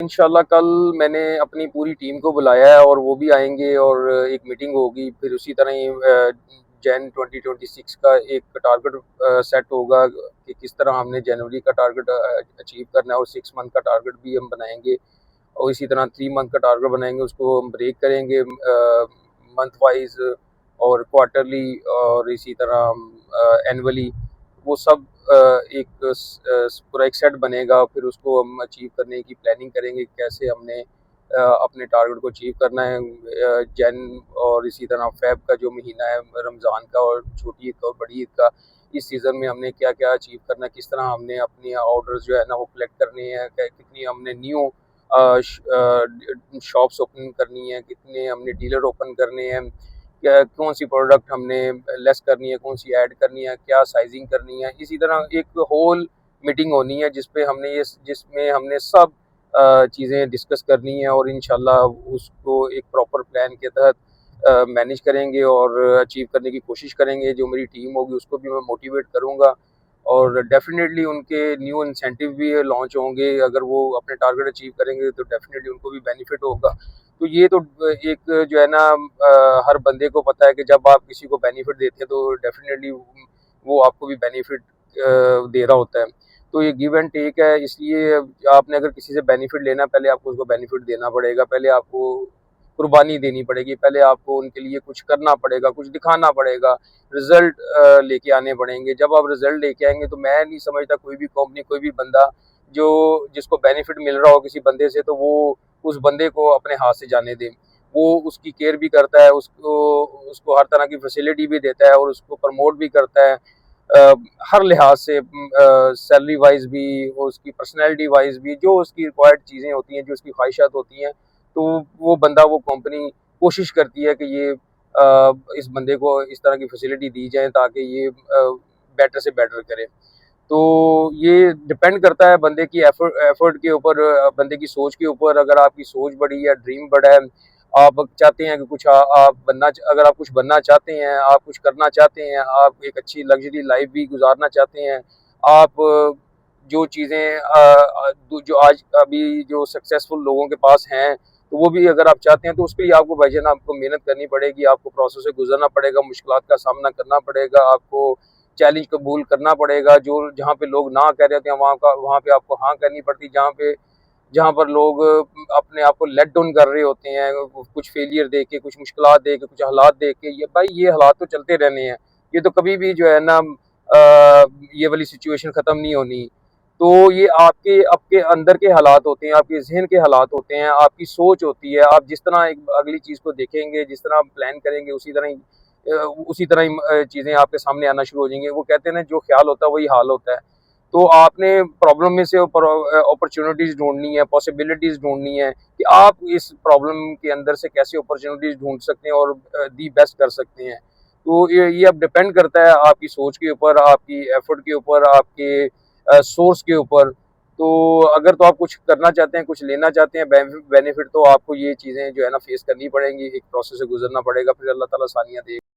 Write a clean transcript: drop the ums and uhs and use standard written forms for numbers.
इंशाल्लाह कल मैंने अपनी पूरी टीम को बुलाया है और वो भी आएँगे और एक मीटिंग होगी। फिर उसी तरह ही जैन 2026 का एक टारगेट सेट होगा कि किस तरह हमने जनवरी का टारगेट अचीव करना है और 6 मंथ का टारगेट भी हम बनाएँगे और इसी तरह 3 मंथ का टारगेट बनाएँगे, उसको हम ब्रेक करेंगे मंथ वाइज़ और क्वार्टरली और इसी तरह एनुअली। वो सब एक पूरा एक सेट बनेगा, फिर उसको हम अचीव करने की प्लानिंग करेंगे, कैसे हमने अपने टारगेट को अचीव करना है। जैन और इसी तरह फ़ेब का जो महीना है रमज़ान का और छोटी ईद का और बड़ी ईद का, इस सीज़न में हमने क्या-क्या अचीव करना है, किस तरह हमने अपनी ऑर्डर्स जो है ना वो कलेक्ट करने हैं, कितनी हमने न्यू शॉप्स ओपन करनी है, कितने हमने डीलर ओपन करने हैं, क्या कौन सी प्रोडक्ट हमने लेस करनी है, कौन सी ऐड करनी है, क्या साइजिंग करनी है। इसी तरह एक होल मीटिंग होनी है जिसमें हमने सब चीज़ें डिस्कस करनी है और इंशाल्लाह उसको एक प्रॉपर प्लान के तहत मैनेज करेंगे और अचीव करने की कोशिश करेंगे। जो मेरी टीम होगी उसको भी मैं मोटिवेट करूँगा और डेफ़िनेटली उनके न्यू इंसेंटिव भी लॉन्च होंगे। अगर वो अपने टारगेट अचीव करेंगे तो डेफ़िनेटली उनको भी बेनिफिट होगा। तो ये तो एक जो है ना हर बंदे को पता है कि जब आप किसी को बेनिफिट देते हैं तो डेफ़िनेटली वो आपको भी बेनिफिट दे रहा होता है। तो ये गिव एंड टेक है, इसलिए आपने अगर किसी से बेनिफिट लेना है, पहले आपको उसको बेनिफिट देना पड़ेगा, पहले आपको कुर्बानी देनी पड़ेगी, पहले आपको उनके लिए कुछ करना पड़ेगा, कुछ दिखाना पड़ेगा, रिज़ल्ट लेके आने पड़ेंगे। जब आप रिज़ल्ट लेके आएँगे तो मैं नहीं समझता कोई भी कंपनी, कोई भी बंदा जो जिसको बेनिफिट मिल रहा हो किसी बंदे से, तो वो उस बंदे को अपने हाथ से जाने दे। वो उसकी केयर भी करता है, उसको उसको हर तरह की फैसिलिटी भी देता है और उसको प्रमोट भी करता है। हर लिहाज से सैलरी वाइज़ भी और उसकी पर्सनैलिटी वाइज़ भी, जो उसकी रिक्वायर्ड चीज़ें होती हैं, जो उसकी ख्वाहिशात होती हैं, तो वो बंदा, वो कंपनी कोशिश करती है कि ये इस बंदे को इस तरह की फैसिलिटी दी जाए ताकि ये बेटर से बेटर करे। तो ये डिपेंड करता है बंदे की एफर्ट के ऊपर, बंदे की सोच के ऊपर। अगर आपकी सोच बड़ी है, ड्रीम बड़ा है, आप चाहते हैं कि कुछ आप बनना, अगर आप कुछ बनना चाहते हैं, आप कुछ करना चाहते हैं, आप एक अच्छी लग्जरी लाइफ भी गुजारना चाहते हैं, आप जो चीज़ें जो आज अभी जो सक्सेसफुल लोगों के पास हैं, तो वो भी अगर आप चाहते हैं तो उसके लिए आपको भाईजान आपको मेहनत करनी पड़ेगी, आपको प्रोसेस से गुजरना पड़ेगा, मुश्किलात का सामना करना पड़ेगा, आपको चैलेंज कबूल करना पड़ेगा। जो जहाँ पे लोग ना कह रहे होते हैं वहाँ पे आपको हाँ करनी पड़ती है। जहाँ पर लोग अपने आप को लेट डाउन कर रहे होते हैं, कुछ फेलियर देख के, कुछ मुश्किलात देख के, कुछ हालात देख के, ये भाई ये हालात तो चलते रहने हैं। ये तो कभी भी जो है ना ये वाली सिचुएशन ख़त्म नहीं होनी। तो ये आपके आपके अंदर के हालात होते हैं, आपके ज़हन के हालात होते हैं, आपकी सोच होती है। आप जिस तरह एक अगली चीज़ को देखेंगे, जिस तरह आप प्लान करेंगे, उसी तरह ही चीज़ें आपके सामने आना शुरू हो जाएँगी। वो कहते हैं ना, जो ख़्याल होता है वही हाल होता है। तो आपने प्रॉब्लम में से अपॉर्च्युनिटीज़ ढूँढनी है, पॉसिबिलिटीज़ ढूँढनी है कि आप इस प्रॉब्लम के अंदर से कैसे अपॉर्च्युनिटीज़ ढूँढ सकते हैं और दी बेस्ट कर सकते हैं। तो ये अब डिपेंड करता है आपकी सोच के ऊपर, आपकी एफर्ट के ऊपर, आपके सोर्स के ऊपर। तो अगर तो आप कुछ करना चाहते हैं, कुछ लेना चाहते हैं बेनिफिट, तो आपको ये चीज़ें जो है ना फेस करनी पड़ेंगी, एक प्रोसेस से गुज़रना पड़ेगा, फिर अल्लाह ताला आसानियाँ दे।